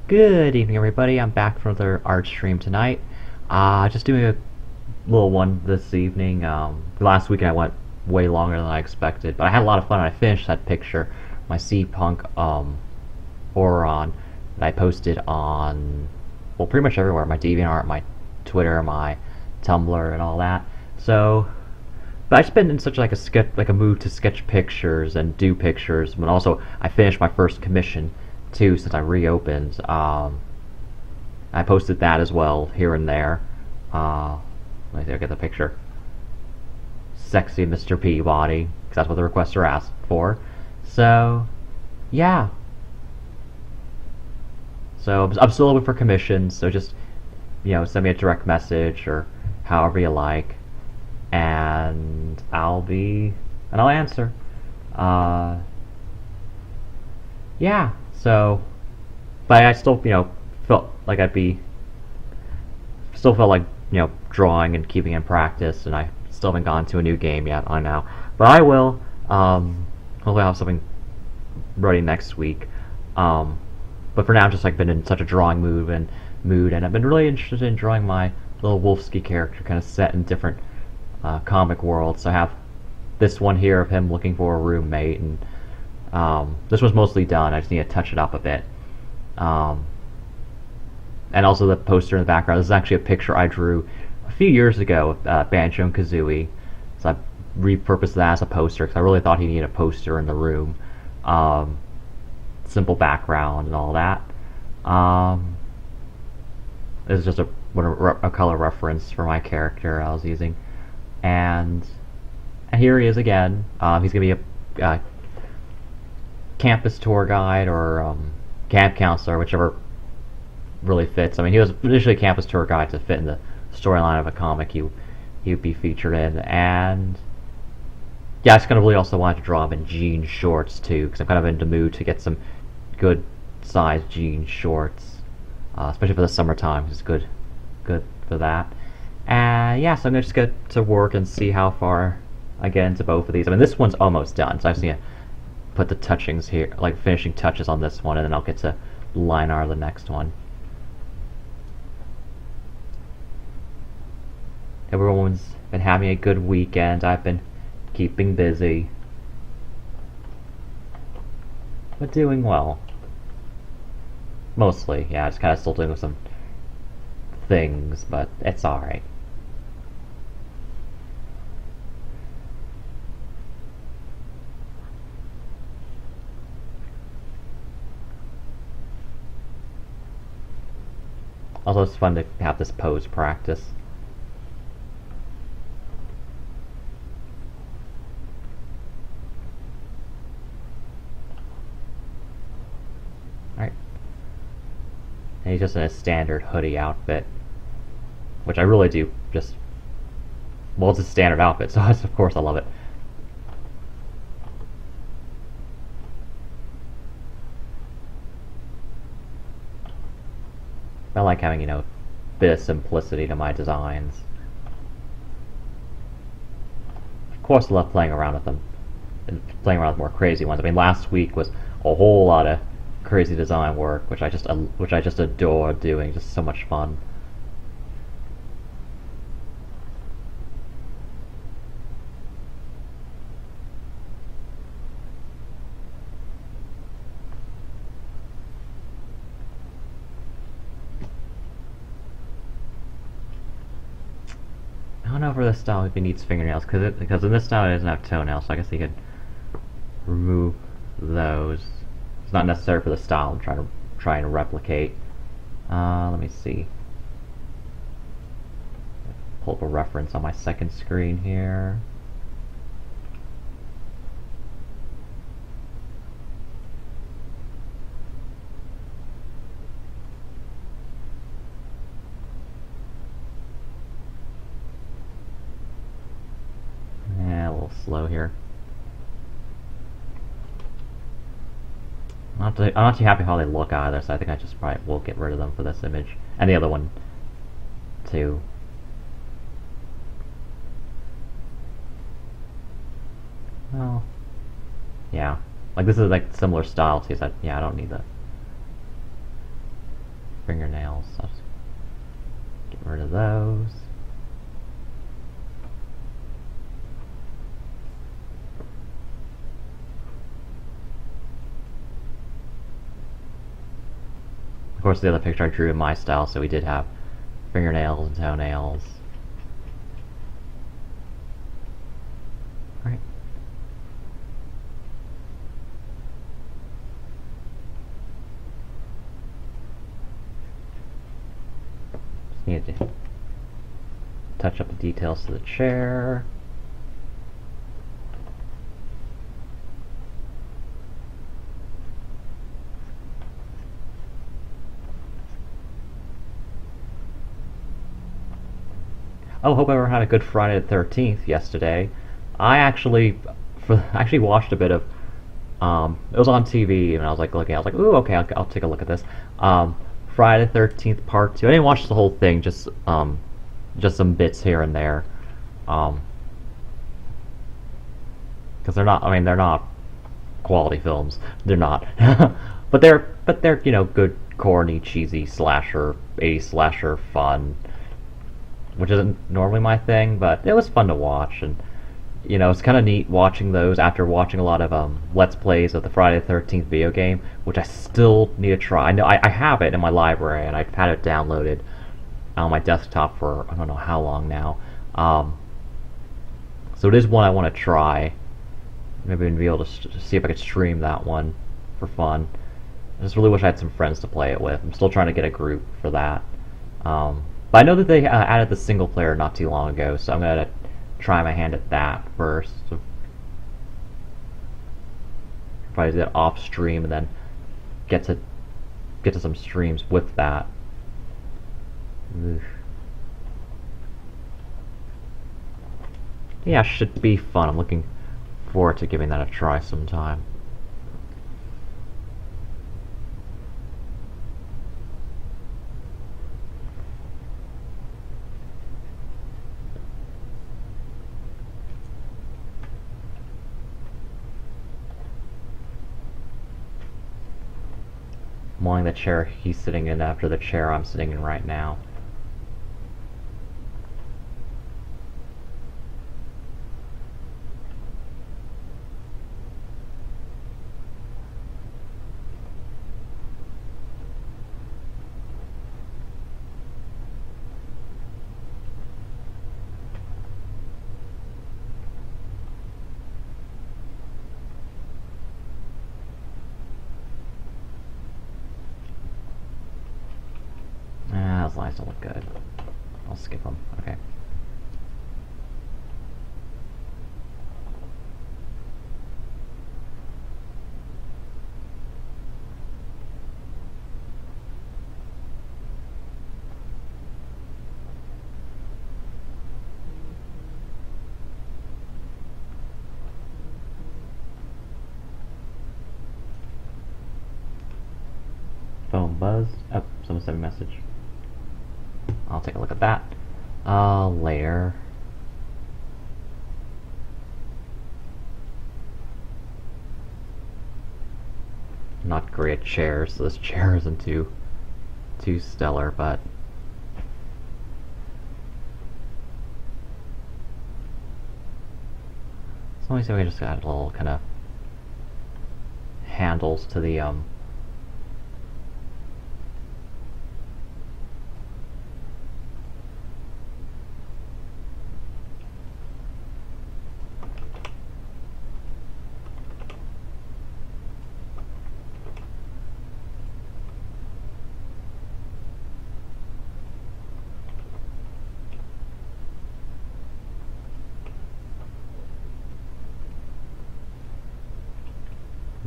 Good evening, everybody. I'm back for another art stream tonight. Just doing a little one this evening. Last weekend I went way longer than I expected, but I had a lot of fun. I finished that picture, my Sea Punk Boron, that I posted on, well, pretty much everywhere. My DeviantArt, my Twitter, my Tumblr, and all that. So, but I've just been in such like a sketch, like a mood to sketch pictures and do pictures. But also, I finished my first commission too since I reopened. I posted that as well here and there. Let me see, I get the picture. Sexy Mr. Peabody, because that's what the requester asked for. So, yeah. So I'm still open for commissions. So just send me a direct message or however you like, and I'll answer. Uh, yeah. So, but I still felt like still felt like drawing and keeping in practice, and I still haven't gone to a new game yet. I know, but I will. Hopefully, I'll have something ready next week. But for now, I've just like been in such a drawing mood, and I've been really interested in drawing my little Wolfsky character, kind of set in different comic worlds. So I have this one here of him looking for a roommate, and this was mostly done. I just need to touch it up a bit. Um, and also the poster in the background. This is actually a picture I drew a few years ago with Banjo and Kazooie. So I repurposed that as a poster because I really thought he needed a poster in the room. Um, Simple background and all that. This is just a color reference for my character I was using. And here he is again. He's going to be a campus tour guide or camp counselor, whichever really fits. I mean, he was initially a campus tour guide to fit in the storyline of a comic he would be featured in. And yeah, I just kind of really also wanted to draw him in jean shorts too, because I'm kind of in the mood to get some good sized jean shorts, especially for the summertime. It's good for that. And yeah, so I'm gonna just get to work and see how far I get into both of these. I mean, this one's almost done, so I just need to put the touchings here, like finishing touches on this one, and then I'll get to line art the next one. Everyone's been having a good weekend. I've been keeping busy, but doing well. Mostly, yeah, just kind of still doing some things, but it's alright. Also, it's fun to have this pose practice. Alright. And he's just in a standard hoodie outfit, which I really do just, well, it's a standard outfit, so of course I love it. I like having, a bit of simplicity to my designs. Of course I love playing around with them, and playing around with more crazy ones. I mean, last week was a whole lot of crazy design work, which I just adore doing. Just so much fun. I don't know for this style if he needs fingernails, because in this style it doesn't have toenails, so I guess he could remove those. It's not necessary for the style I'm trying to replicate. Let me see. Pull up a reference on my second screen here. Yeah, a little slow here. I'm not too happy how they look either, so I think I just probably will get rid of them for this image. And the other one, too. Well, yeah. Like, this is, like, similar style, too, so yeah, I don't need that. fingernails. So I'll just get rid of those. Of course, the other picture I drew in my style, so we did have fingernails and toenails. Right. Just needed to touch up the details to the chair. Oh, hope everyone had a good Friday the 13th yesterday. I actually watched a bit of it was on TV and I was like looking. I was like, ooh, okay, I'll take a look at this. Friday the 13th Part 2. I didn't watch the whole thing, just some bits here and there. Because they're not quality films. They're not. but they're good, corny, cheesy slasher, 80s slasher fun, which isn't normally my thing, but it was fun to watch. And it's kind of neat watching those after watching a lot of Let's Plays of the Friday the 13th video game, which I still need to try. I know I have it in my library, and I've had it downloaded on my desktop for I don't know how long now. So it is one I want to try. Maybe I'd be able to see if I could stream that one for fun. I just really wish I had some friends to play it with. I'm still trying to get a group for that. But I know that they added the single player not too long ago, so I'm going to try my hand at that first. So probably do that off stream and then get to some streams with that. Ugh. Yeah, should be fun. I'm looking forward to giving that a try sometime. I'm wanting the chair he's sitting in after the chair I'm sitting in right now. Those lines don't look good. I'll skip them. Okay. Phone buzzed. Oh, someone sent a message. I'll take a look at that later. Not great chairs, so this chair isn't too stellar, but so let me see if we just add little kind of handles to the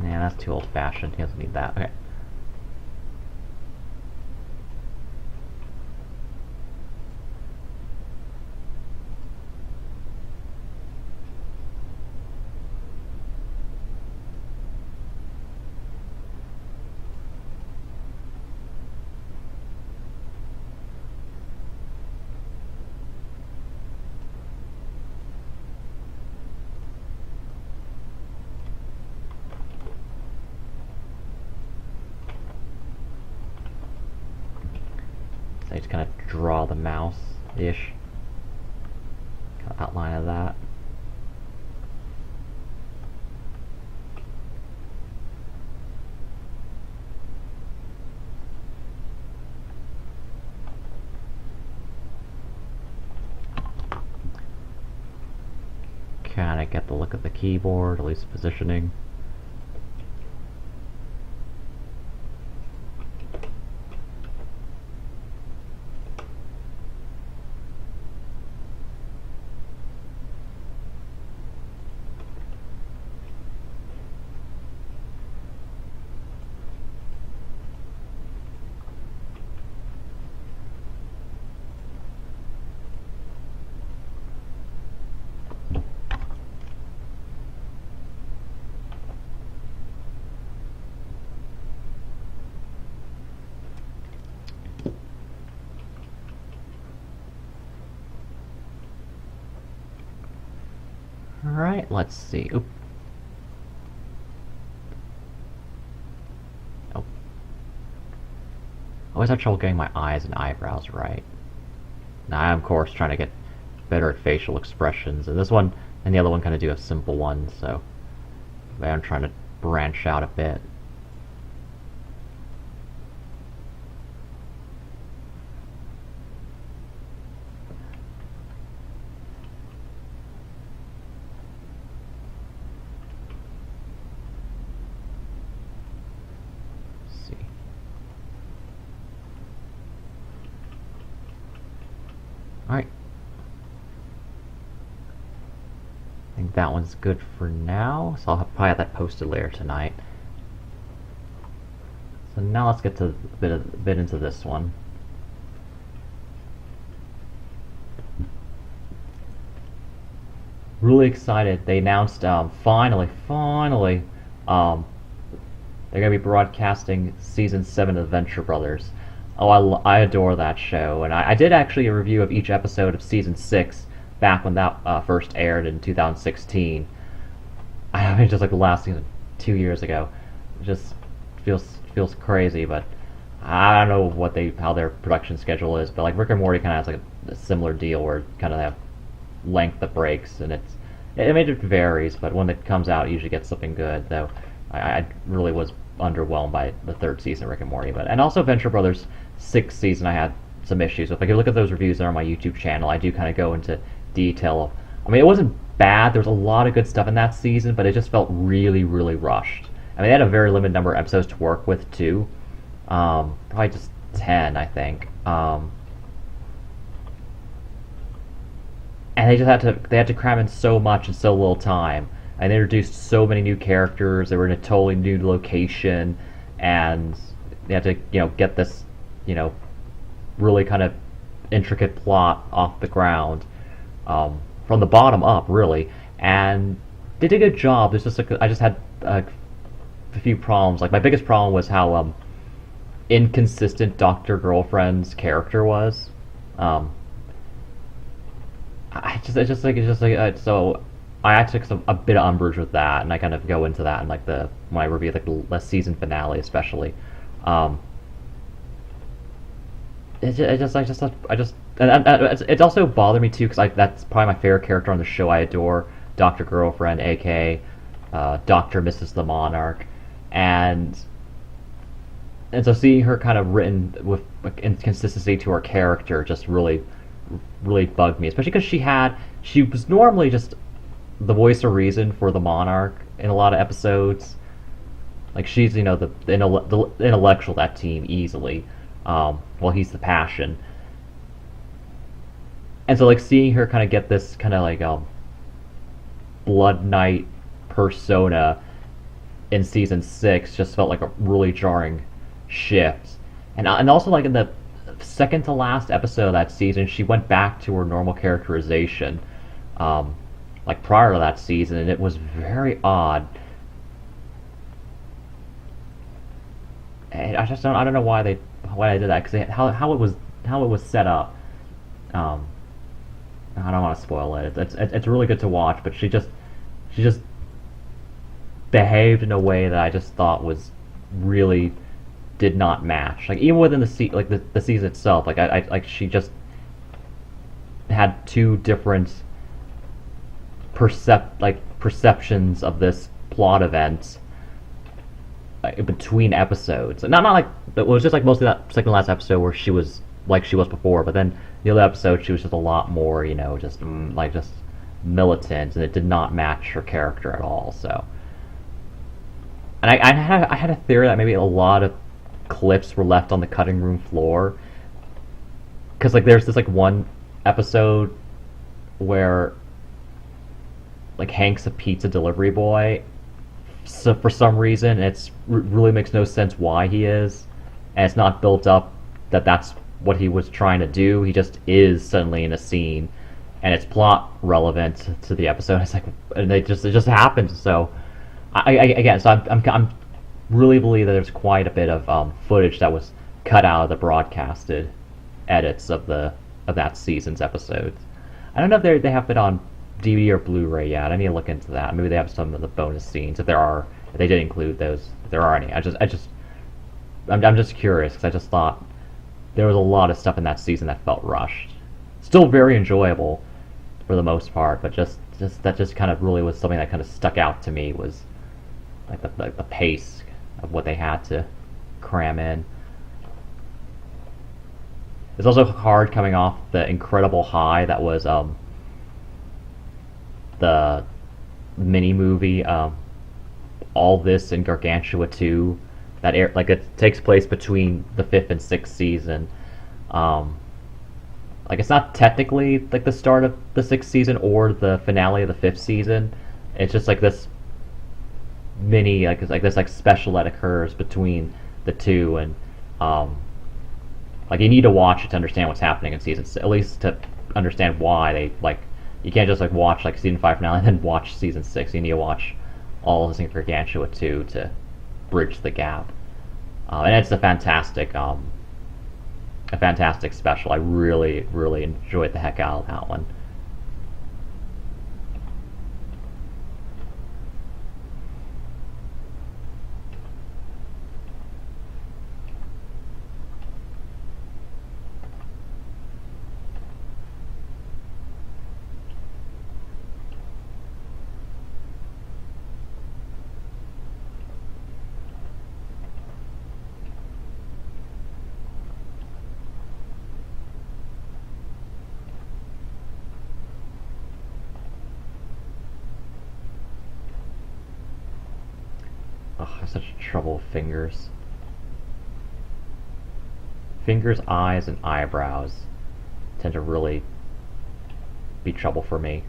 yeah, that's too old-fashioned. He doesn't need that. Okay. So I just kind of draw the mouse-ish kind of outline of that. Kind of get the look of the keyboard, at least positioning. Alright, let's see. Oop. Oh. I always have trouble getting my eyes and eyebrows right. Now I'm of course trying to get better at facial expressions, and this one and the other one kind of do have simple ones, so I'm trying to branch out a bit. Alright. I think that one's good for now, so I'll probably have that posted later tonight. So now let's get to a bit into this one. Really excited. They announced finally, they're going to be broadcasting season 7 of Venture Brothers. Oh, I adore that show, and I did actually a review of each episode of season 6 back when that first aired in 2016. I mean, just like the last season 2 years ago. It just feels crazy, but I don't know how their production schedule is. But like Rick and Morty kind of has like a similar deal where kind of have length of breaks, and it varies. But when it comes out, it usually gets something good. Though I really was underwhelmed by the third season of Rick and Morty, and also Venture Brothers 6th season I had some issues with. If you look at those reviews that are on my YouTube channel, I do kind of go into detail. I mean, it wasn't bad. There was a lot of good stuff in that season, but it just felt really, really rushed. I mean, they had a very limited number of episodes to work with too. Probably just 10, I think. And they had to cram in so much in so little time. And they introduced so many new characters. They were in a totally new location, and they had to, get this, really kind of intricate plot off the ground, from the bottom up, really. And they did a good job. There's just I just had a few problems. Like my biggest problem was how inconsistent Dr. Girlfriend's character was. So I took a bit of umbrage with that, and I kind of go into that in like when I review like the season finale, especially. It also bothered me too because that's probably my favorite character on the show. I adore Dr. Girlfriend, aka Dr. Mrs. the Monarch, and so seeing her kind of written with inconsistency to her character just really bugged me, especially because she was normally just the voice of reason for the Monarch in a lot of episodes. Like she's the intellectual of that team easily, while he's the passion. And so like seeing her kind of get this kind of like Blood Knight persona in season 6 just felt like a really jarring shift. And also like in the second to last episode of that season, she went back to her normal characterization, like prior to that season, and it was very odd. And I don't know why they did that, because how it was set up. I don't want to spoil it. It's really good to watch, but she just behaved in a way that I just thought was really did not match. Like even within the season itself, like she just had two different perceptions of this plot event between episodes. Not like it was just like mostly that second last episode where she was like she was before, but then the other episode she was just a lot more, just like just militant, and it did not match her character at all. So, and I had a theory that maybe a lot of clips were left on the cutting room floor, because like there's this like one episode where like Hank's a pizza delivery boy, so for some reason really makes no sense why he is, and it's not built up that that's what he was trying to do. He just is suddenly in a scene, and it's plot relevant to the episode. It's like, and it just happens. So I'm really believe that there's quite a bit of footage that was cut out of the broadcasted edits of that season's episodes. I don't know if they have it on DVD or Blu-ray yet. I need to look into that. Maybe they have some of the bonus scenes if they did include those. If there are any, I'm just curious because I just thought there was a lot of stuff in that season that felt rushed. Still very enjoyable for the most part, but just that just kind of really was something that kind of stuck out to me, was like the pace of what they had to cram in. It's also hard coming off the incredible high that was the mini movie All This in Gargantua 2 that like it takes place between the 5th and 6th season. Like it's not technically like the start of the 6th season or the finale of the 5th season. It's just like this mini like this like special that occurs between the two, and like you need to watch it to understand what's happening in season 6, at least to understand why they like. You can't just like watch like season 5 finale and then watch season 6. You need to watch all of this in Gargantua 2 to bridge the gap. And it's a fantastic special. I really enjoyed the heck out of that one. Ugh, I have such trouble with fingers. Fingers, eyes, and eyebrows tend to really be trouble for me.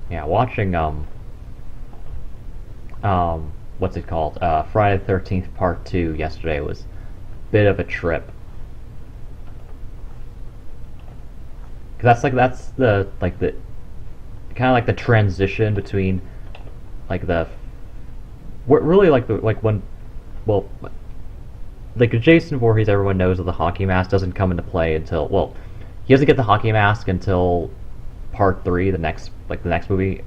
Yeah, watching what's it called? Friday the 13th Part 2 yesterday was a bit of a trip. Cause that's the kind of like the transition between like the what really like the like when well like Jason Voorhees, everyone knows that the hockey mask doesn't come into play until, well, he doesn't get the hockey mask until part three, the next movie.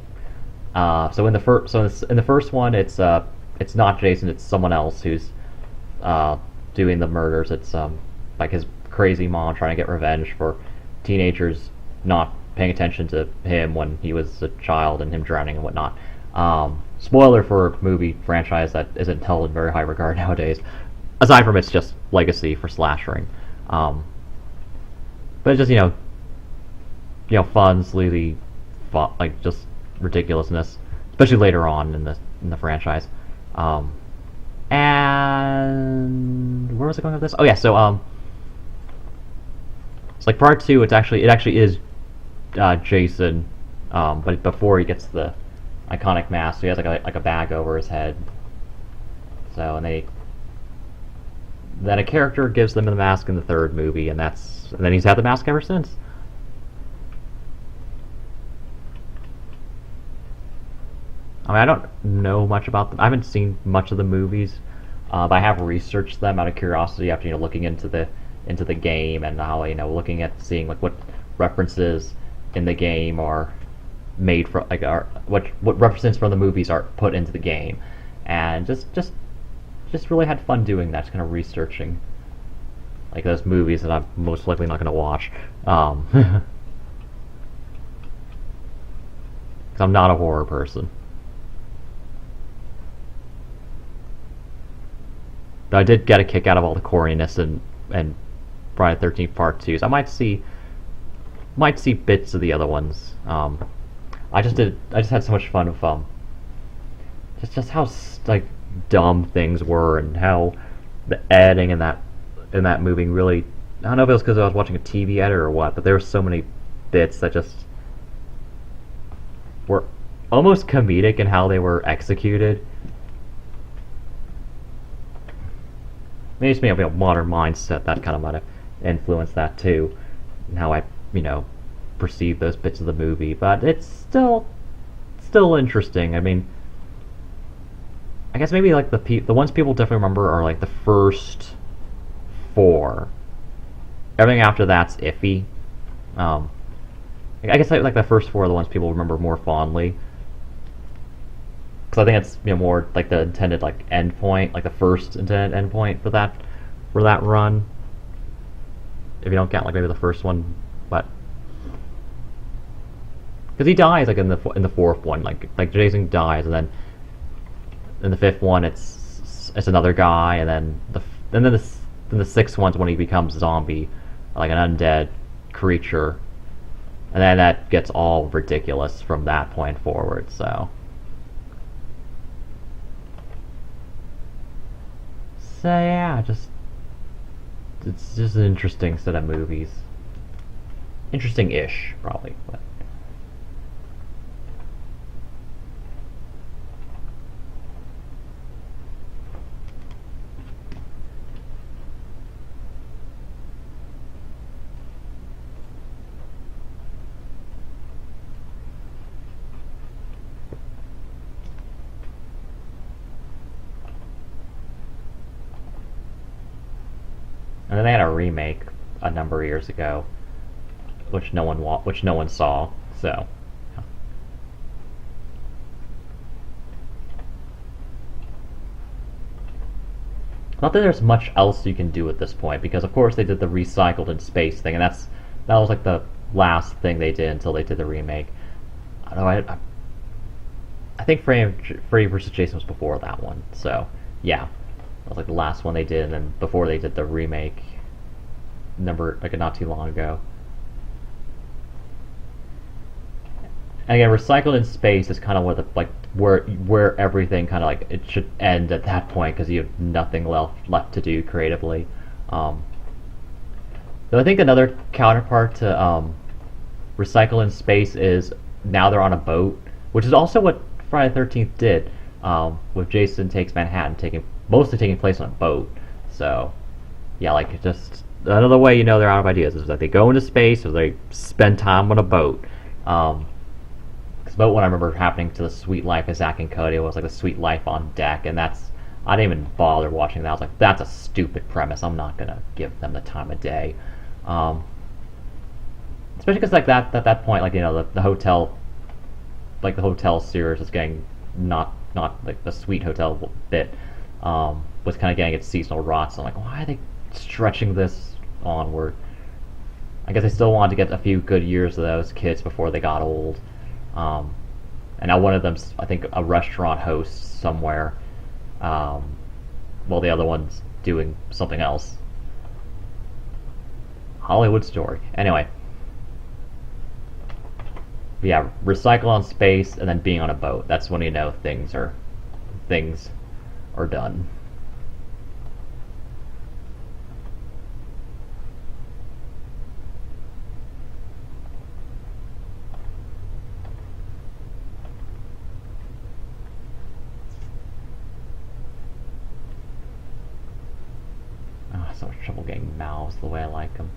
So in the first, in the first one, it's not Jason, it's someone else who's doing the murders. It's like his crazy mom trying to get revenge for teenagers not paying attention to him when he was a child and him drowning and whatnot. Spoiler for a movie franchise that isn't held in very high regard nowadays. Aside from its just legacy for slashering, but it's just fun, sleazy, fun, like just ridiculousness, especially later on in the franchise. And where was I going with this? Oh yeah, so it's like part two. It actually is Jason, but before he gets the iconic mask, so he has like a bag over his head. So and then a character gives them the mask in the third movie, and then he's had the mask ever since. I mean, I don't know much about them. I haven't seen much of the movies, but I have researched them out of curiosity after looking into the game and how looking at seeing like what references in the game are made from like are what references from the movies are put into the game, and just really had fun doing that, just kind of researching like those movies that I'm most likely not going to watch. 'Cause I'm not a horror person. But I did get a kick out of all the corniness and Friday the 13th Part 2. So I might see bits of the other ones. I just had so much fun with just how like dumb things were and how the editing in that movie really, I don't know if it was because I was watching a TV edit or what, but there were so many bits that just were almost comedic in how they were executed. Maybe it's maybe a modern mindset that kind of might have influenced that too, and how I perceive those bits of the movie. But it's still interesting. I mean, I guess maybe like the ones people definitely remember are like the first four. Everything after that's iffy. I guess like the first four are the ones people remember more fondly. Because I think it's more like the intended like end point, like the first intended end point for that run. If you don't count like maybe the first one, but because he dies like in the fourth one, like Jason dies, and then in the fifth one it's another guy, and then the sixth one's when he becomes a zombie, like an undead creature, and then that gets all ridiculous from that point forward. So yeah, it's just an interesting set of movies. Interesting-ish, probably, but. And then they had a remake a number of years ago, which no one saw. So, not that there's much else you can do at this point, because of course they did the recycled in space thing, and that was like the last thing they did until they did the remake. I don't know. I think Freddy vs. Jason was before that one. So yeah, that was like the last one they did, and then before they did the remake, not too long ago. And again, recycled in space is kind of where everything kind of like it should end at that point, because you have nothing left to do creatively. Though I think another counterpart to recycle in space is now they're on a boat, which is also what Friday the 13th did, with Jason Takes Manhattan mostly taking place on a boat. So yeah, like just another way they're out of ideas is that they go into space or they spend time on a boat. Because boat one I remember happening to the Sweet Life of Zack and Cody was like the Sweet Life on deck, and that's I didn't even bother watching that. I was like, that's a stupid premise. I'm not gonna give them the time of day. Um, Especially because like that at that point, like the hotel, like the hotel series is getting not like the sweet hotel bit was kind of getting its seasonal rot. So I'm like, why are they stretching this onward? I guess they still wanted to get a few good years of those kids before they got old. Um, and now one of them's, I think, a restaurant host somewhere, um, while the other one's doing something else. Hollywood story. Anyway, yeah, recycle on space and then being on a boat. That's when you know things are done. Oh, so much trouble getting mouths the way I like them.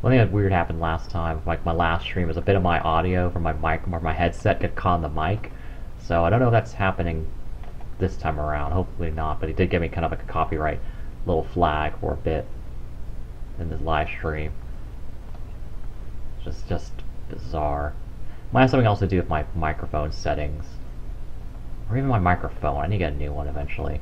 One thing that weird happened last time, like my last stream, was a bit of my audio from my mic or my headset got caught on the mic. So I don't know if that's happening this time around. Hopefully not. But he did give me kind of like a copyright little flag for a bit in this live stream. Just bizarre. Might have something else to do with my microphone settings, or even my microphone. I need to get a new one eventually.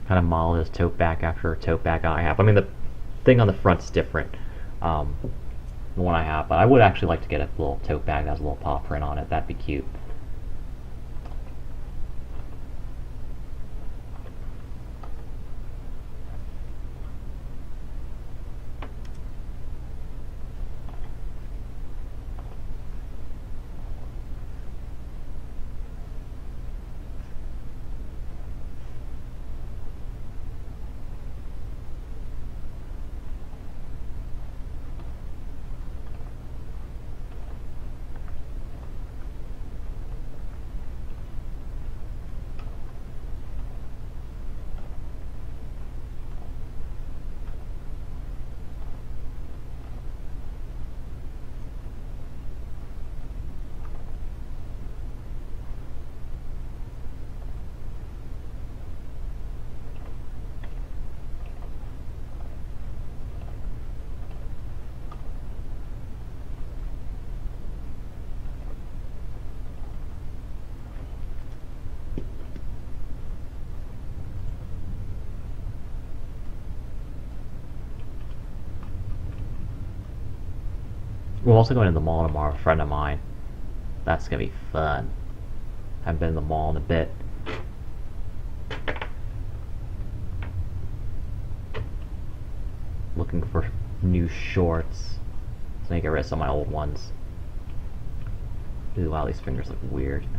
Kind of model his tote bag after a tote bag I have. I mean, the thing on the front's different, um, the one I have, but I would actually like to get a little tote bag that has a little paw print on it. That'd be cute. We're also going to the mall tomorrow, a friend of mine. That's gonna be fun. Haven't been in the mall in a bit. Looking for new shorts. So I need to get rid of some of my old ones. Ooh, wow, these fingers look weird. Okay.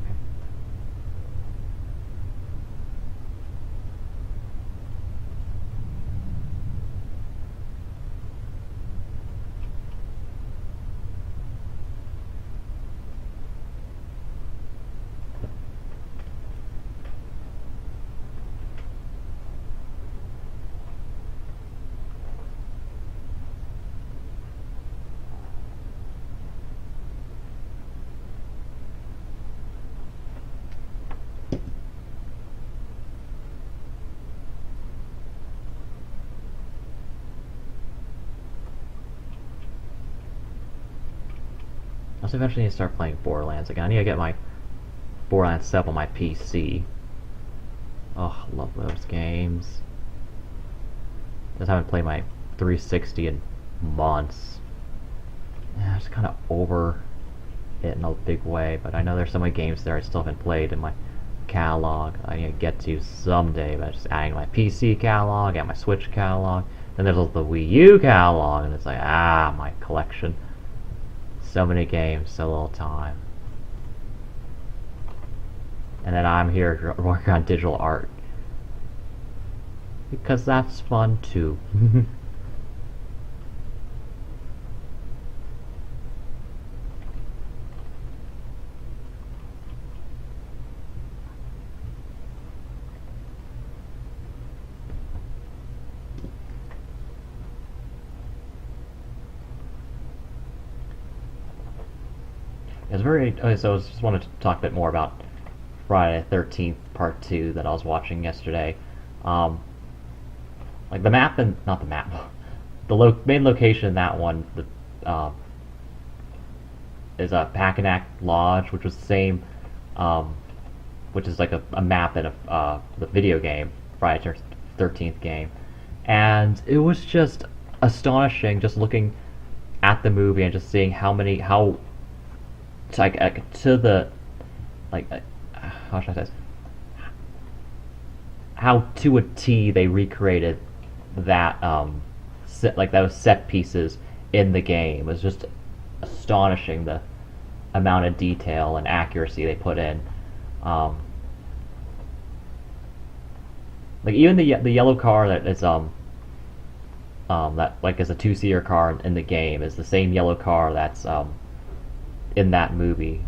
I also eventually need to start playing Borderlands again. I need to get my Borderlands set up on my PC. Oh, I love those games. Just haven't played my 360 in months. Yeah, just kind of over it in a big way, but I know there's so many games there I still haven't played in my catalog I need to get to someday, but just adding my PC catalog and my Switch catalog. Then there's also the Wii U catalog, and it's like, my collection. So many games, so little time. And then I'm here working on digital art. Because that's fun too. It's very. Okay, so I just wanted to talk a bit more about Friday the 13th Part 2 that I was watching yesterday. Um, like the map and not the map, the main location in that one is a Packanack Lodge, which was the same, which is like a map in the video game Friday the 13th game, and it was just astonishing just looking at the movie and just seeing how to the like how should I say this? How to a T they recreated that those set pieces in the game. It was just astonishing the amount of detail and accuracy they put in. Like even the yellow car that is that like is a two-seater car in the game is the same yellow car that's in that movie.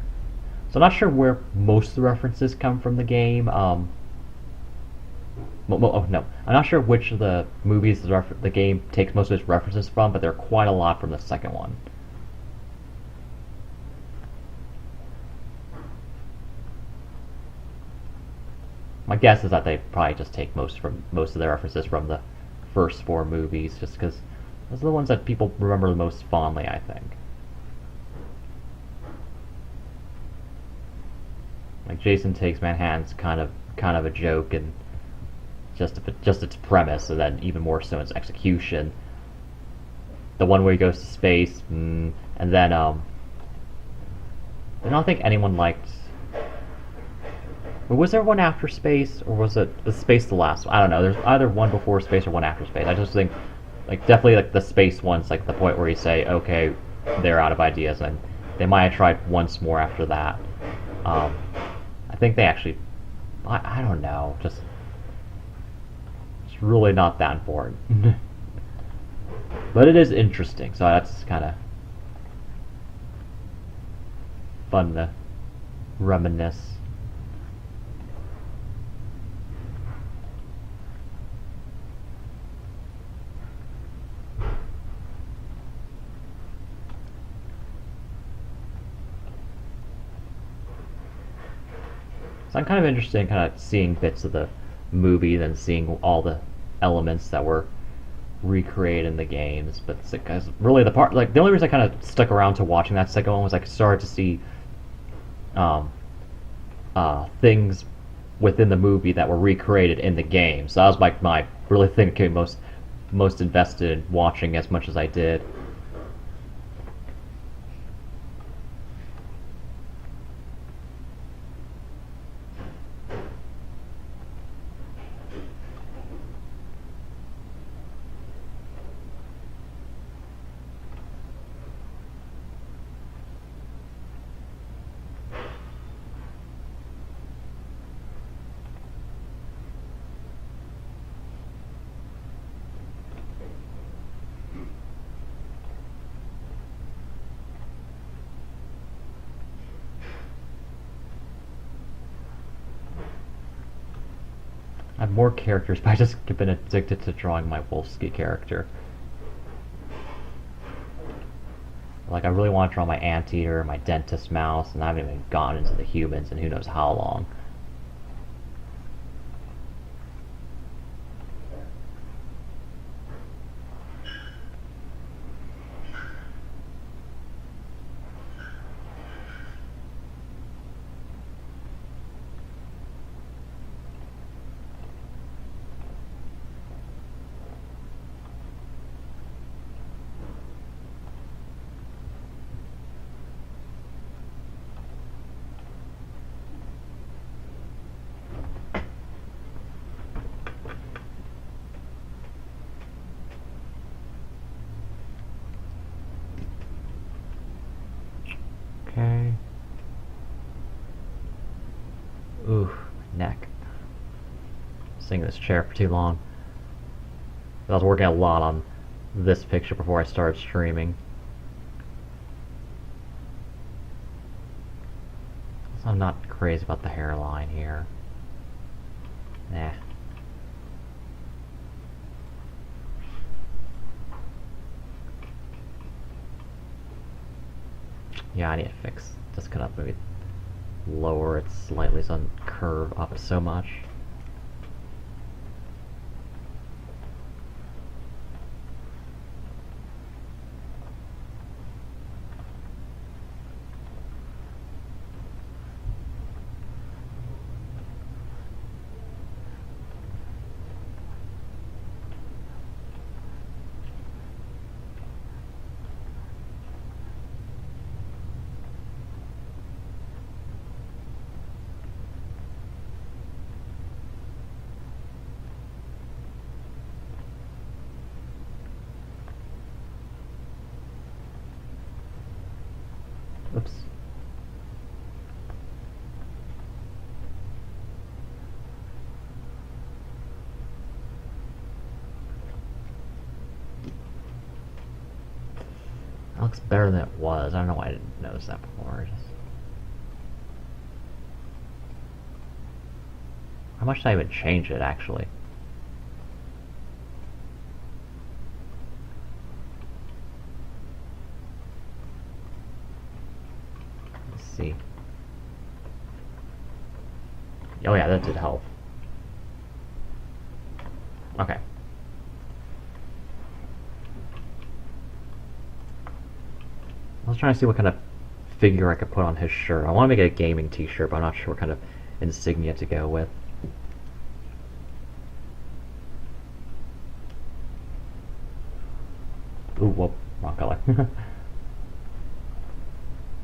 So I'm not sure where most of the references come from the game. Oh no, I'm not sure which of the movies the game takes most of its references from, but there are quite a lot from the second one. My guess is that they probably just take most of their references from the first four movies, just because those are the ones that people remember the most fondly, I think. Like Jason Takes Manhattan's kind of a joke, and just its premise, and then even more so its execution. The one where he goes to space, and then I don't think anyone liked. Or was there one after space, or was it the space the last one? I don't know. There's either one before space or one after space. I just think, like, definitely like the space one's like the point where you say, okay, they're out of ideas, and they might have tried once more after that. I think they actually, I don't know, just it's really not that important. But it is interesting, so that's kind of fun to reminisce. So I'm kind of interested in kind of seeing bits of the movie, then seeing all the elements that were recreated in the games. But because really the only reason I kind of stuck around to watching that second one was I started to see things within the movie that were recreated in the game. So that was like my really thing that became most invested in watching as much as I did. more characters, but I just have been addicted to drawing my Wolfsky character. Like, I really want to draw my anteater, my dentist mouse, and I haven't even gone into the humans in who knows how long. Okay. Ooh, neck. Sitting in this chair for too long. I was working a lot on this picture before I started streaming. So I'm not crazy about the hairline here. Nah. Yeah, I need to fix. Just kind of maybe lower it slightly so it doesn't curve up so much. Oops. That looks better than it was. I don't know why I didn't notice that before. How much did I even change it, actually? Let's see. Oh yeah, that did help. Okay. I was trying to see what kind of figure I could put on his shirt. I want to make it a gaming t-shirt, but I'm not sure what kind of insignia to go with. Ooh, whoop, wrong color.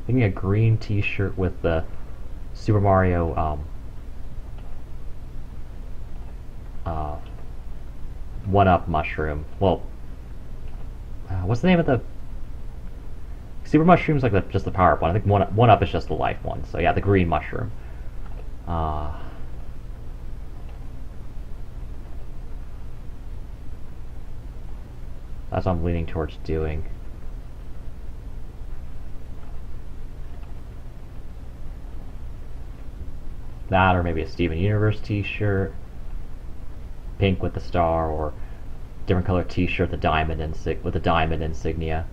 Thinking a green t-shirt with the Super Mario 1-up mushroom. Well, what's the name of the Super Mushroom's like just the power up one. I think 1-up is just the life one. So yeah, the green mushroom. That's what I'm leaning towards doing. That, or maybe a Steven Universe t-shirt. Pink with the star, or different color t-shirt, with the diamond insignia.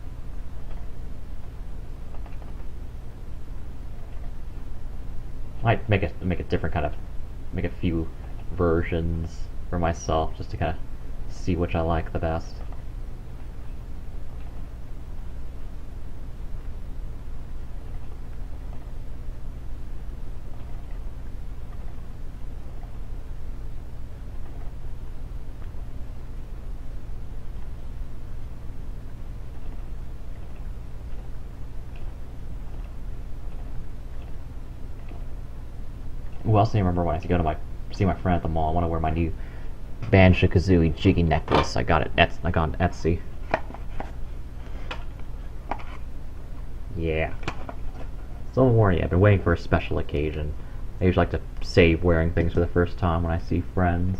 Might make a different kind of, make a few versions for myself, just to kind of see which I like the best. Ooh, I also remember when I go to see my friend at the mall. I want to wear my new Banjo-Kazooie Jiggy necklace. I got it. I got on Etsy. Yeah. Still haven't worn it yet. I've been waiting for a special occasion. I usually like to save wearing things for the first time when I see friends.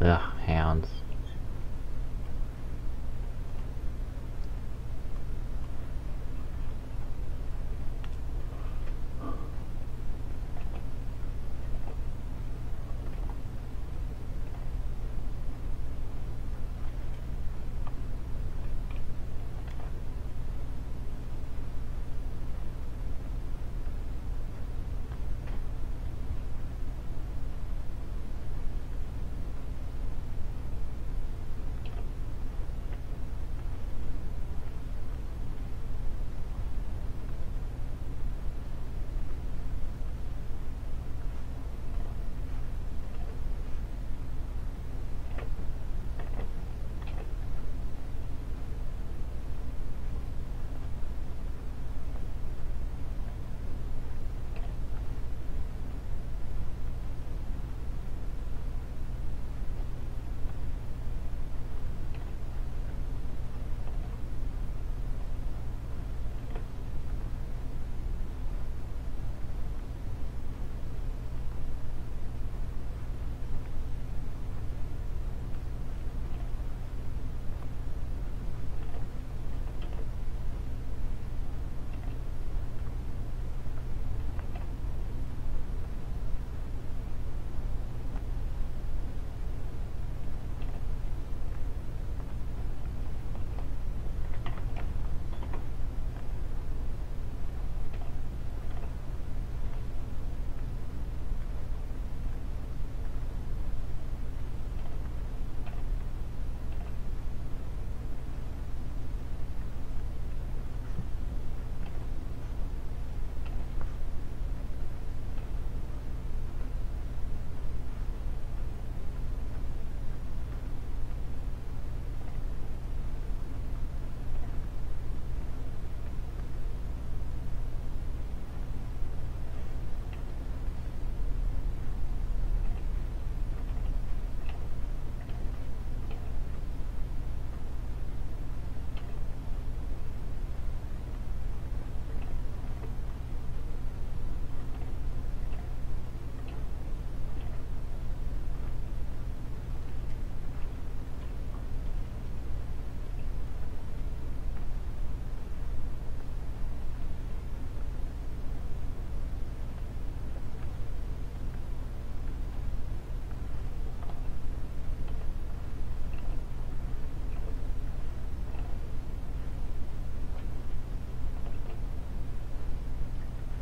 Ugh, hounds.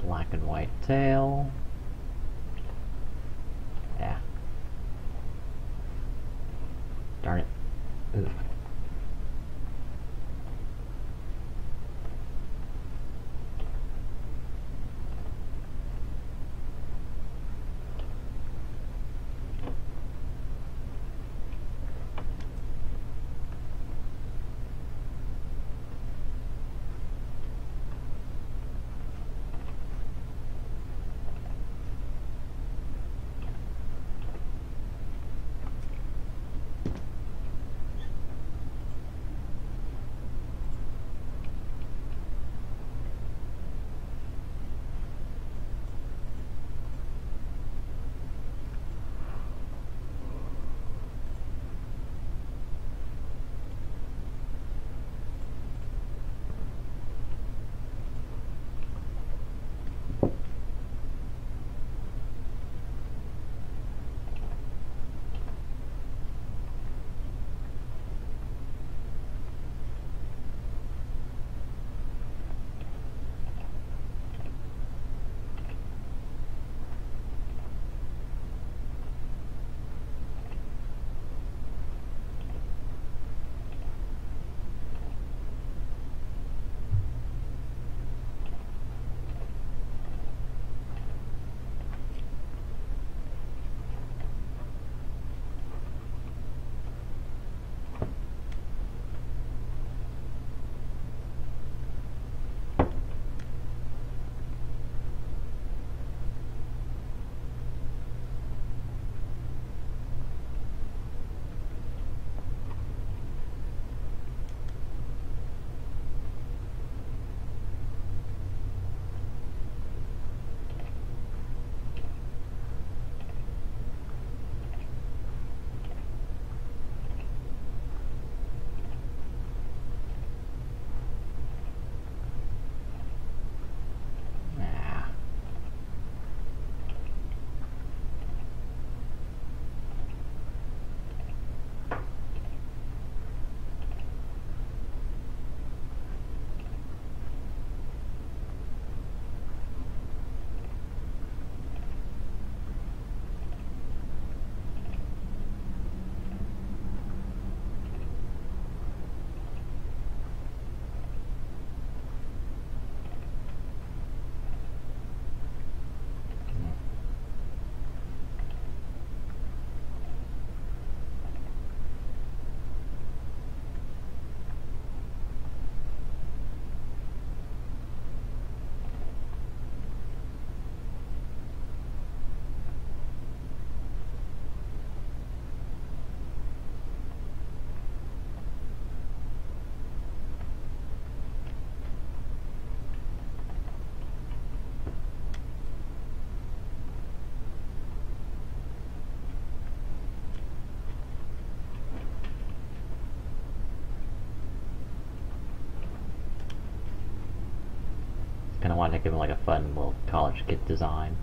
Black and white tail. Yeah. Darn it. Ugh. wanted to give him like a fun little college kid design.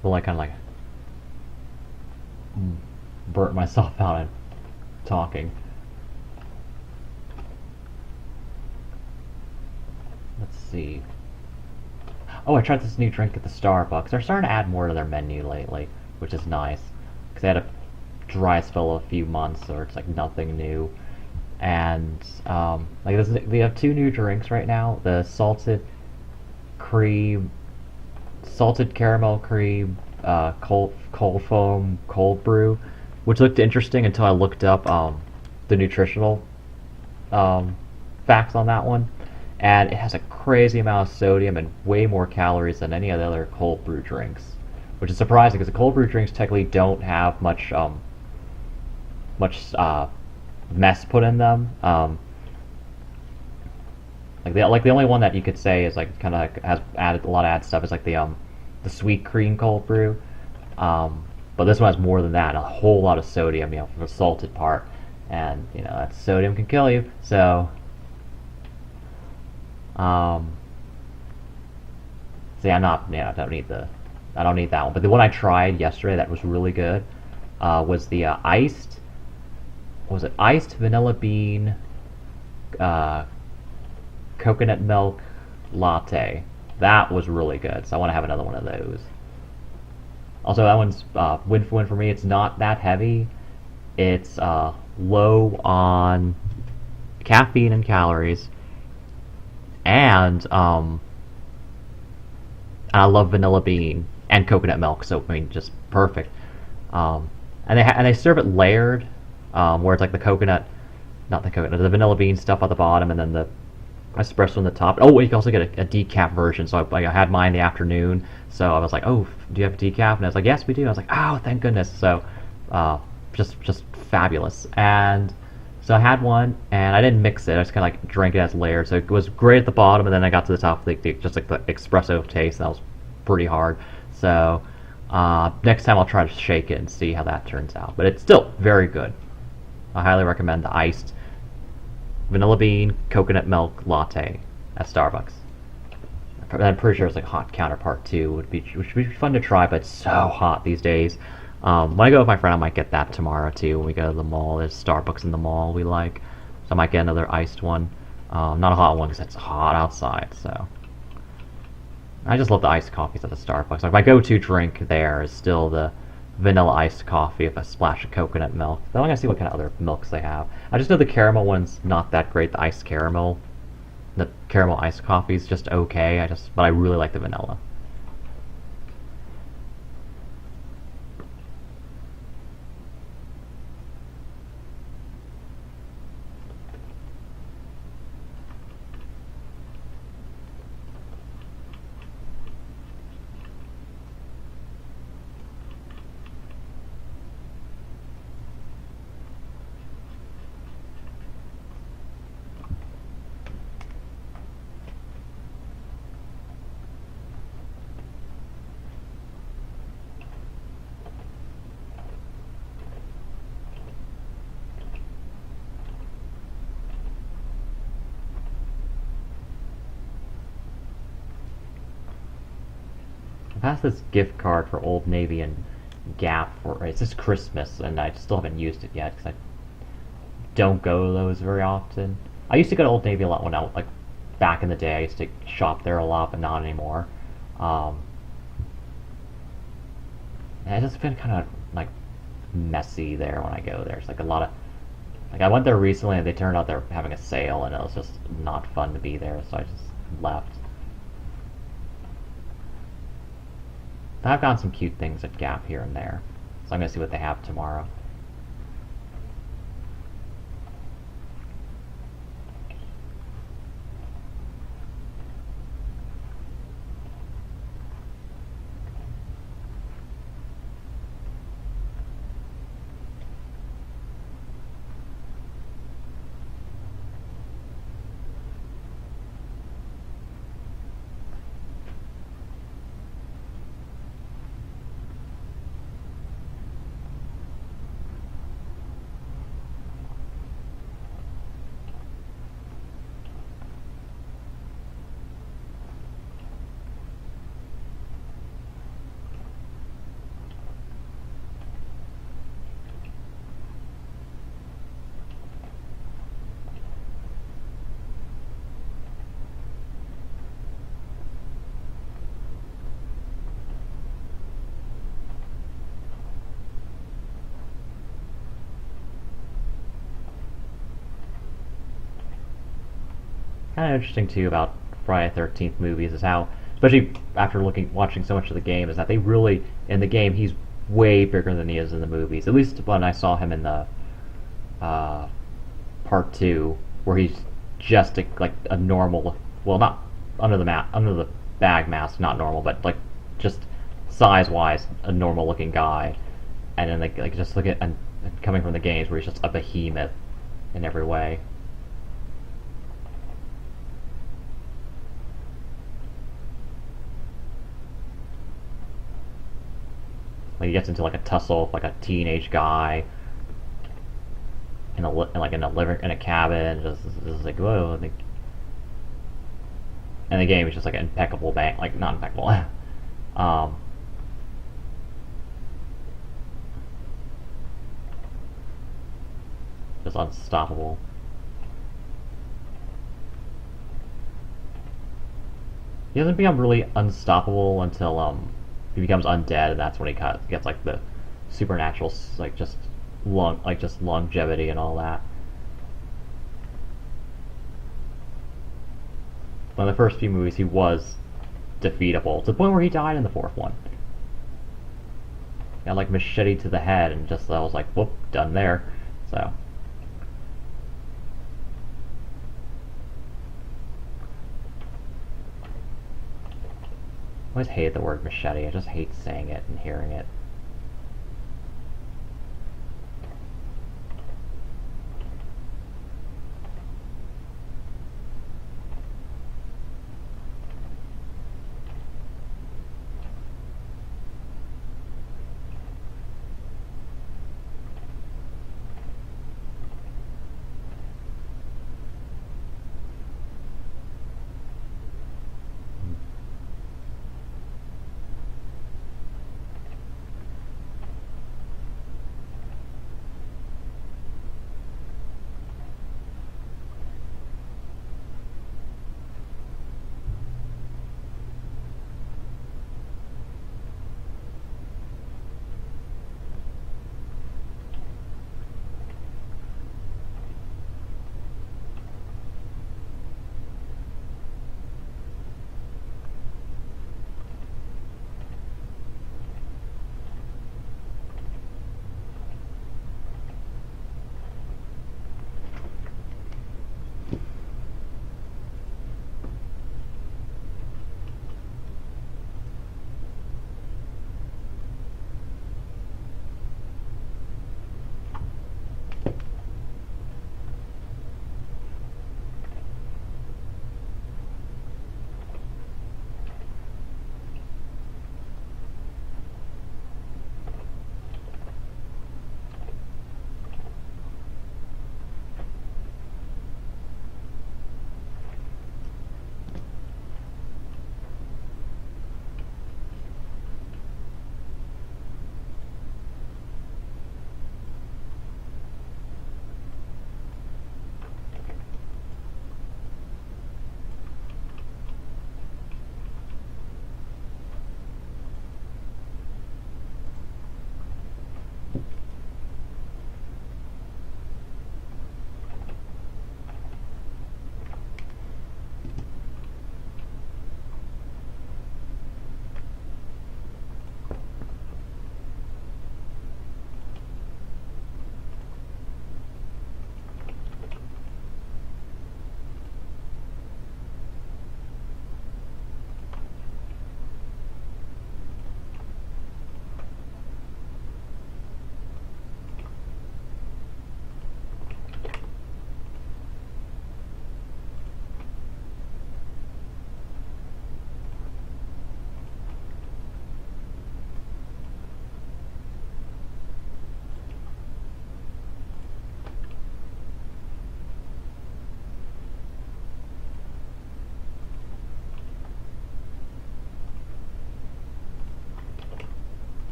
Well, I kind of like burnt myself out in talking. Let's see. Oh, I tried this new drink at the Starbucks. They're starting to add more to their menu lately, which is nice. Because they had a dry spell of a few months, or it's like nothing new. And they have two new drinks right now: the cream, salted caramel cream, cold foam cold brew, which looked interesting until I looked up the nutritional um, facts on that one, and it has a crazy amount of sodium and way more calories than any of the other cold brew drinks, which is surprising because the cold brew drinks technically don't have much mess put in them. The only one that you could say is like kind of has added a lot of add stuff is like the sweet cream cold brew. But this one has more than that, a whole lot of sodium, for the salted part, and that sodium can kill you. So, see, I don't need that one. But the one I tried yesterday that was really good was the iced vanilla bean, coconut milk latte. That was really good. So I want to have another one of those. Also, that one's win for me. It's not that heavy. It's low on caffeine and calories, and I love vanilla bean and coconut milk. So I mean, just perfect. And they serve it layered, where it's like the vanilla bean stuff at the bottom, and then the espresso on the top. Oh, you can also get a decaf version. So I had mine in the afternoon. So I was like, "Oh, do you have a decaf?" And I was like, "Yes, we do." I was like, "Oh, thank goodness!" So, just fabulous. And so I had one, and I didn't mix it. I just kind of like drank it as layered. So it was great at the bottom, and then I got to the top, just like the espresso taste. And that was pretty hard. So next time I'll try to shake it and see how that turns out. But it's still very good. I highly recommend the iced vanilla bean coconut milk latte at Starbucks. I'm pretty sure it's like hot counterpart too. Which would be fun to try, but it's so hot these days. When I go with my friend, I might get that tomorrow too. When we go to the mall, there's Starbucks in the mall we like, so I might get another iced one. Not a hot one because it's hot outside. So I just love the iced coffees at the Starbucks. Like my go-to drink there is still the vanilla iced coffee with a splash of coconut milk. Then I'm gonna see what kind of other milks they have. I just know the caramel one's not that great. The iced caramel, the caramel iced coffee is just okay. But I really like the vanilla. I passed this gift card for Old Navy and Gap for it's just Christmas, and I still haven't used it yet because I don't go to those very often. I used to go to Old Navy a lot when I like back in the day. I used to shop there a lot, but not anymore. Um, and it's just been kind of like messy there when I go there. It's like a lot of like I went there recently and they turned out they're having a sale, and it was just not fun to be there, so I just left. I've gotten some cute things at Gap here and there, so I'm gonna see what they have tomorrow. Kind of interesting too about Friday the 13th movies is how, especially after watching so much of the game, is that they really in the game he's way bigger than he is in the movies. At least when I saw him in the uh, part two, where he's just like a normal, well, not under the bag mask, not normal, but like just size wise, a normal looking guy. And then like just look at and coming from the games where he's just a behemoth in every way. Like he gets into like a tussle with like a teenage guy in a cabin, just like whoa. And the game is just like an impeccable bank, like not impeccable. um, just unstoppable. He doesn't become really unstoppable until he becomes undead, and that's when he gets like the supernatural like just longevity and all that. But in the first few movies, he was defeatable to the point where he died in the fourth one. Got like machete to the head, and just I was like, whoop, done there. So. I always hated the word machete. I just hate saying it and hearing it.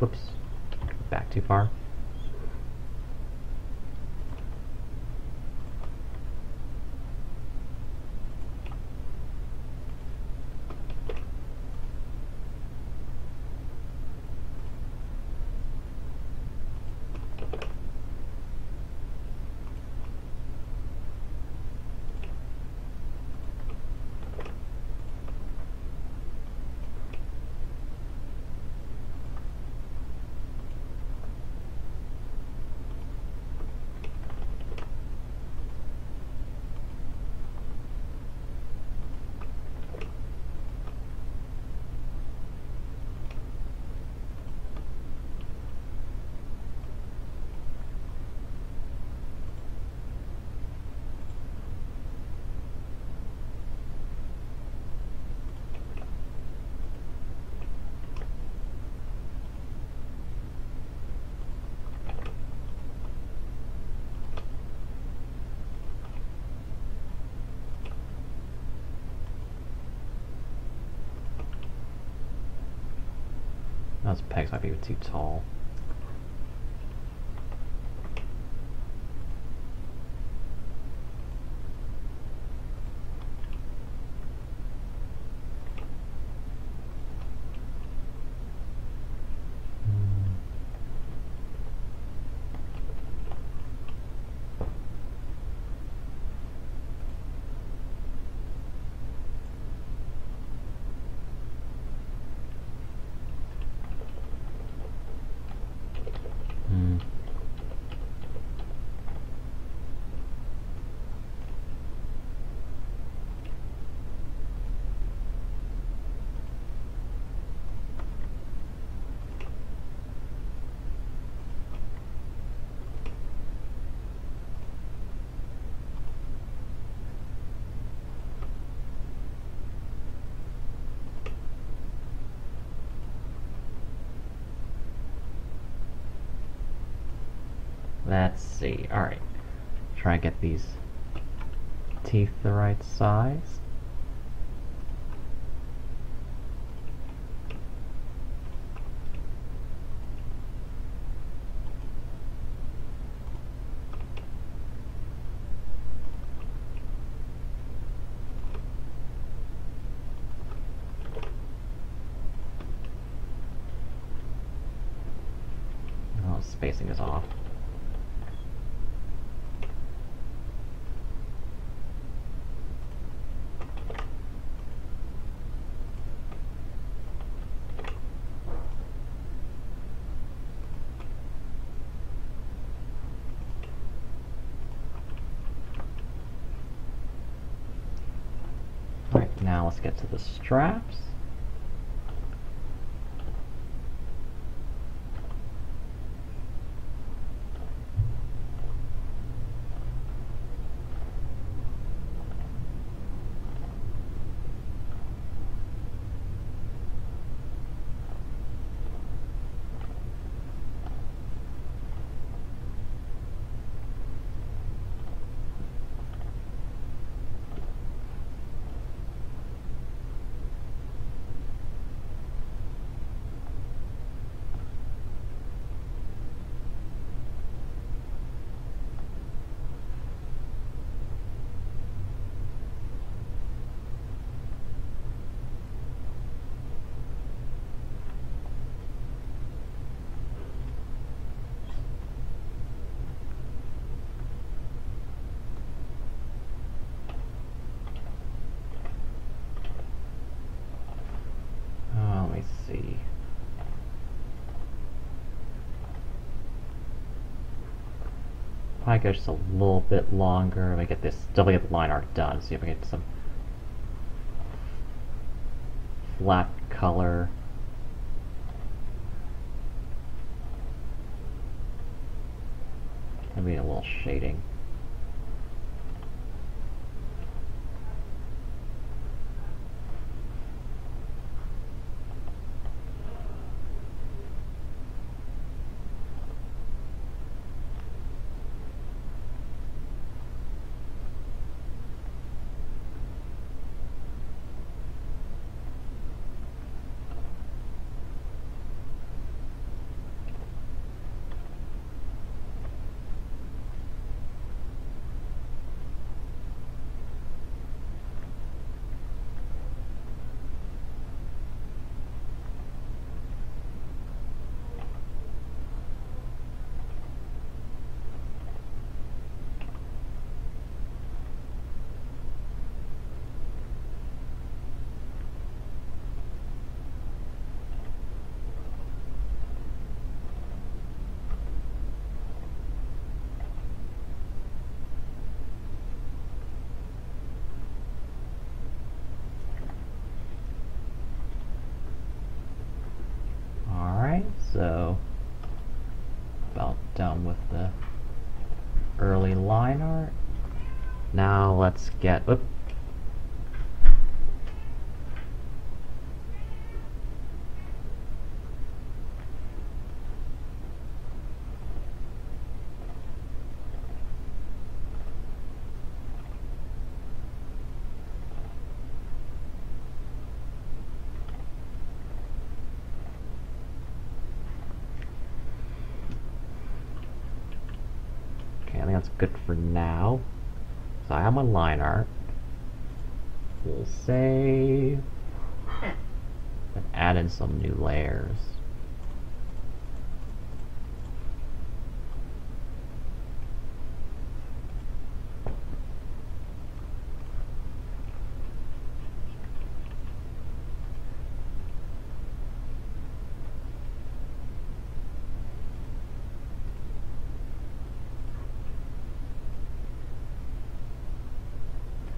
Whoops. Back too far. Those pegs might be too tall. Let's see. Alright. Try and get these teeth the right size. Oh, spacing is off. Alright, now let's get to the straps. Let me see. Probably go just a little bit longer. Let me get this, definitely get the line art done. See if I get some flat color. Maybe a little shading. get... Oop. Okay, I think that's good for now. So I have my line art. We'll save. And add in some new layers.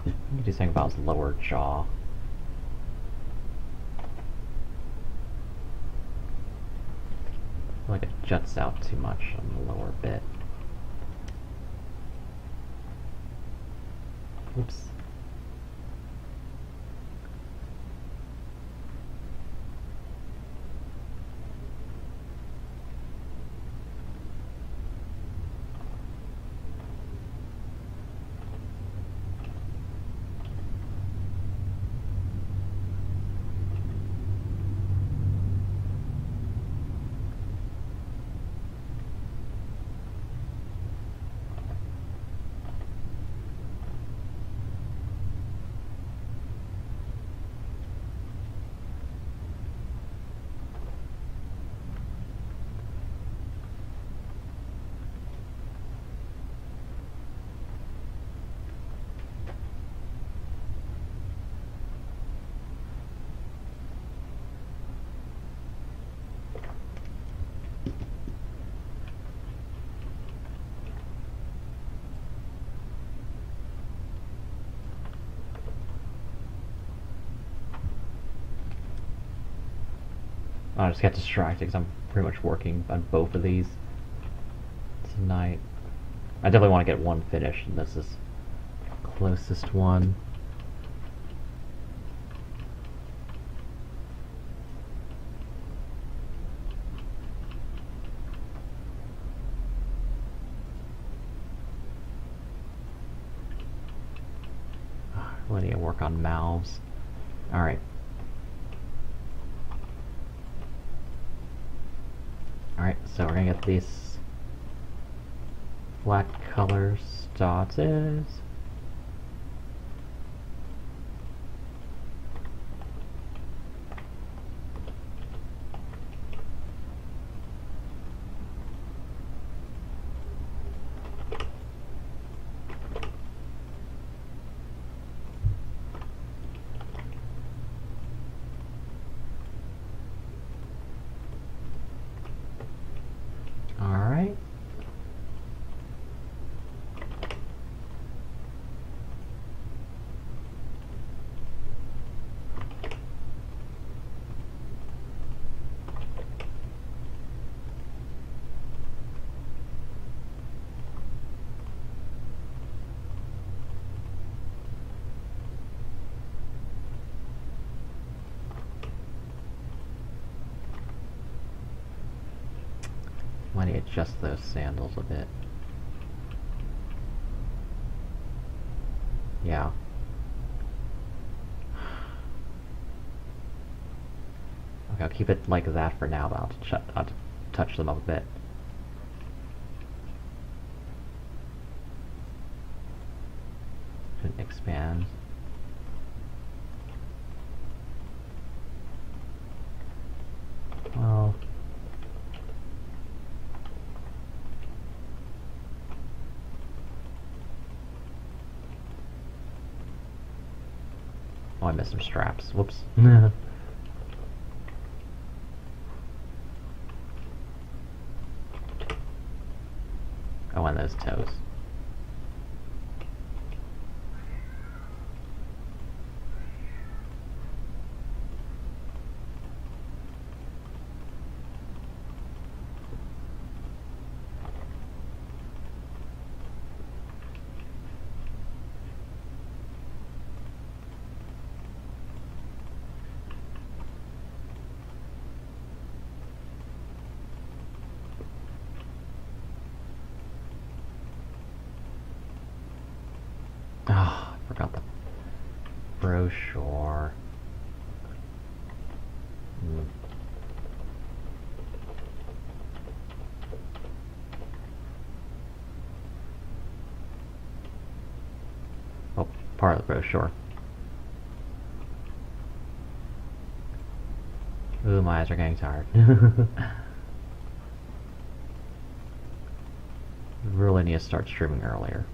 I need to think about his lower jaw. I feel like it juts out too much on the lower bit. Oops. I just got distracted because I'm pretty much working on both of these tonight. I definitely want to get one finished, and this is the closest one. I really need to work on mouths. Alright. Alright, so we're gonna get these flat color started. Alright. Let me adjust those sandals a bit. Yeah. Okay, I'll keep it like that for now, but I'll touch them up a bit. Should expand. Well. Oh, I missed some straps. Whoops. Oh, and those toes. Oh, I forgot the brochure. Hmm. Oh, part of the brochure. Ooh, my eyes are getting tired. Really need to start streaming earlier.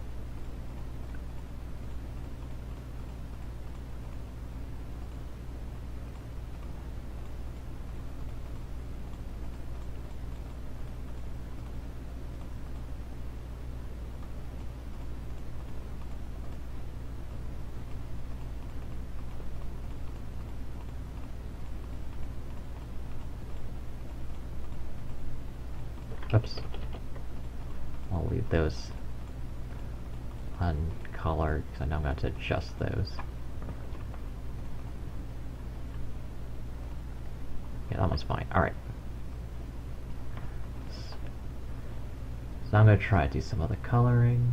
Oops. I'll leave those uncolored because I know I'm going to adjust those. Yeah, that one's fine. Alright. So I'm going to try to do some other coloring.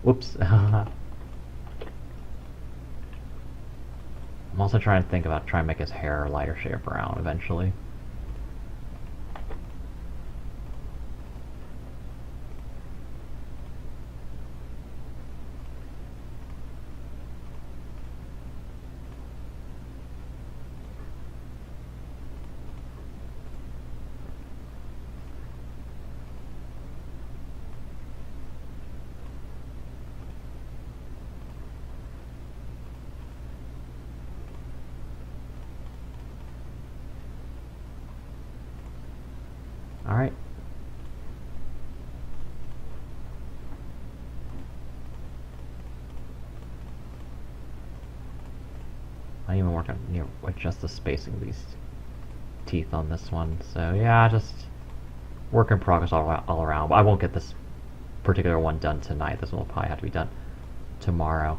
Whoops. I'm also trying to think about trying to make his hair a lighter shade of brown eventually. Alright. I even work on adjust the spacing of these teeth on this one. So yeah, just work in progress all around. But I won't get this particular one done tonight. This one will probably have to be done tomorrow.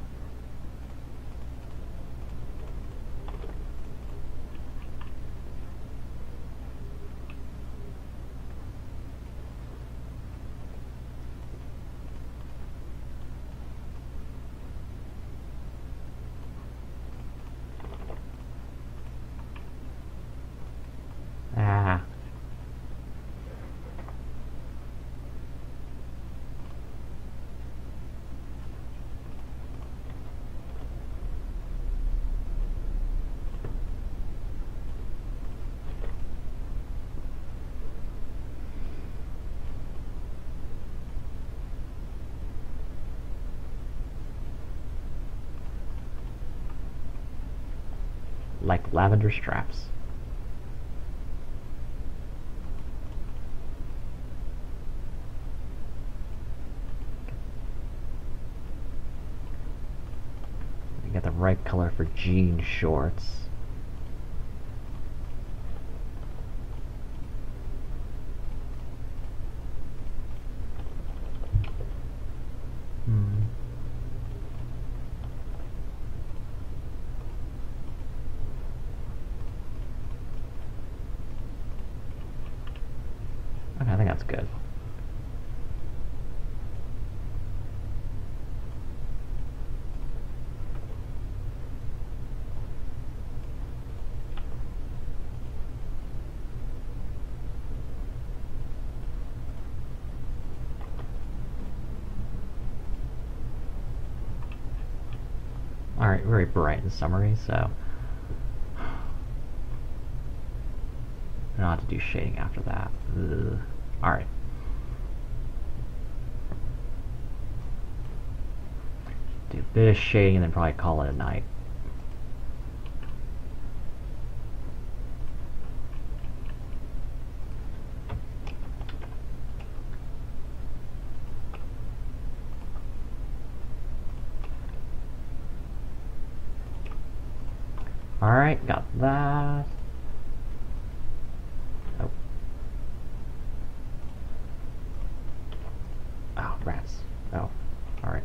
Ah. Like lavender straps. You get the right color for jean shorts. Okay, I think that's good. Alright, very bright in summary, so I don't have to do shading after that. Alright. Do a bit of shading and then probably call it a night. Alright, got that. Oh. Rats. Oh, alright.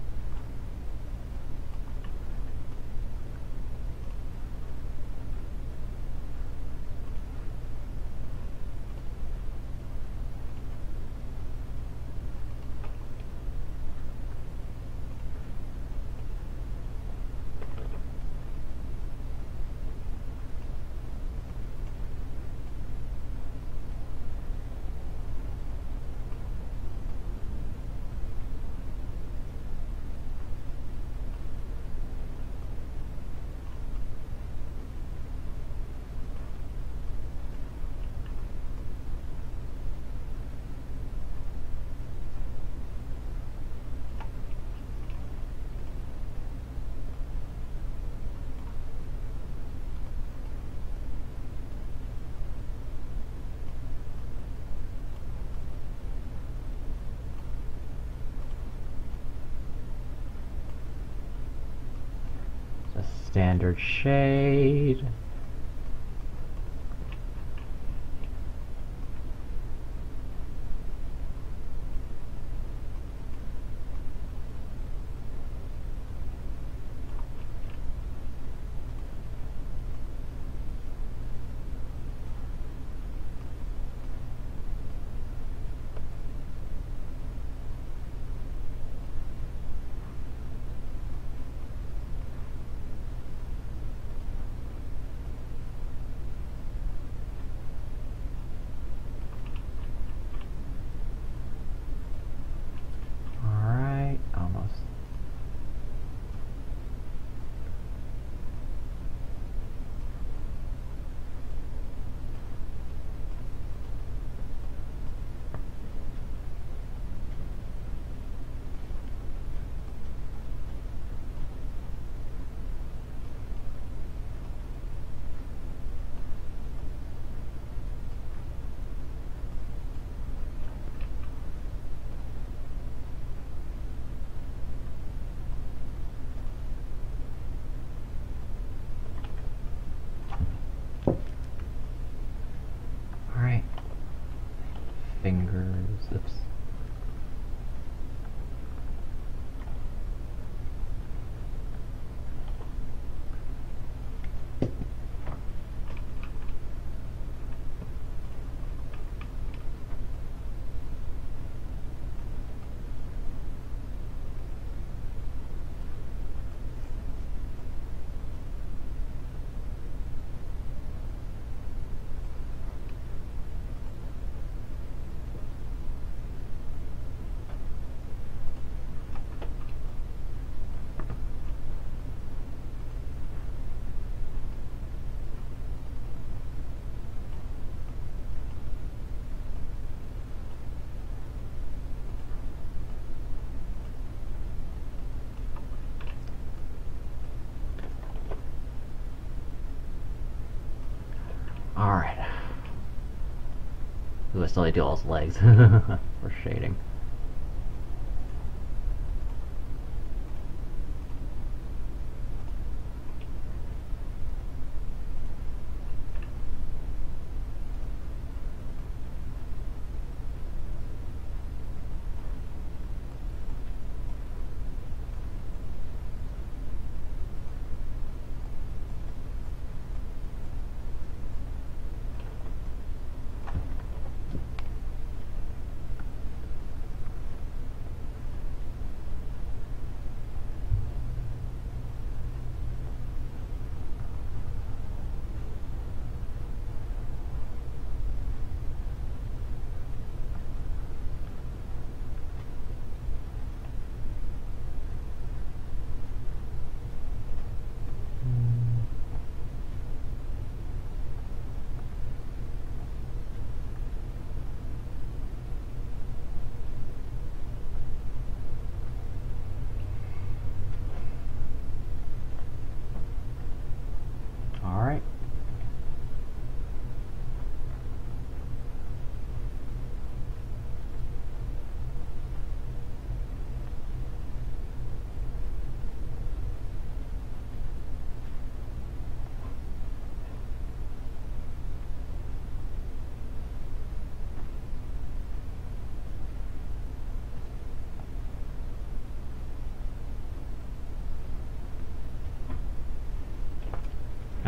A standard shade. Alright, almost. Alright. Fingers. Oops. Alright. Ooh, I still need to do all his legs for shading.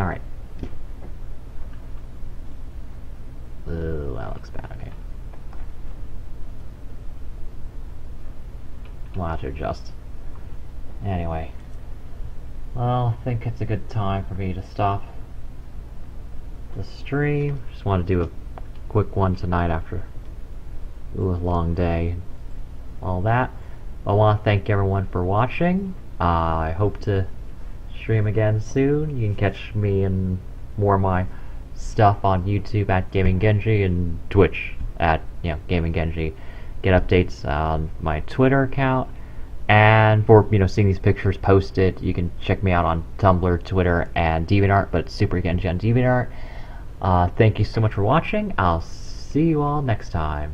Alright. Ooh, that looks bad. Okay. We'll have to adjust. Anyway. Well, I think it's a good time for me to stop the stream. Just want to do a quick one tonight after a long day. All that. I want to thank everyone for watching. I hope to stream again soon. You can catch me and more of my stuff on YouTube at Gaming Genji and Twitch at Gaming Genji. Get updates on my Twitter account, and for seeing these pictures posted, you can check me out on Tumblr, Twitter, and DeviantArt. But it's Super Genji on DeviantArt. Thank you so much for watching. I'll see you all next time.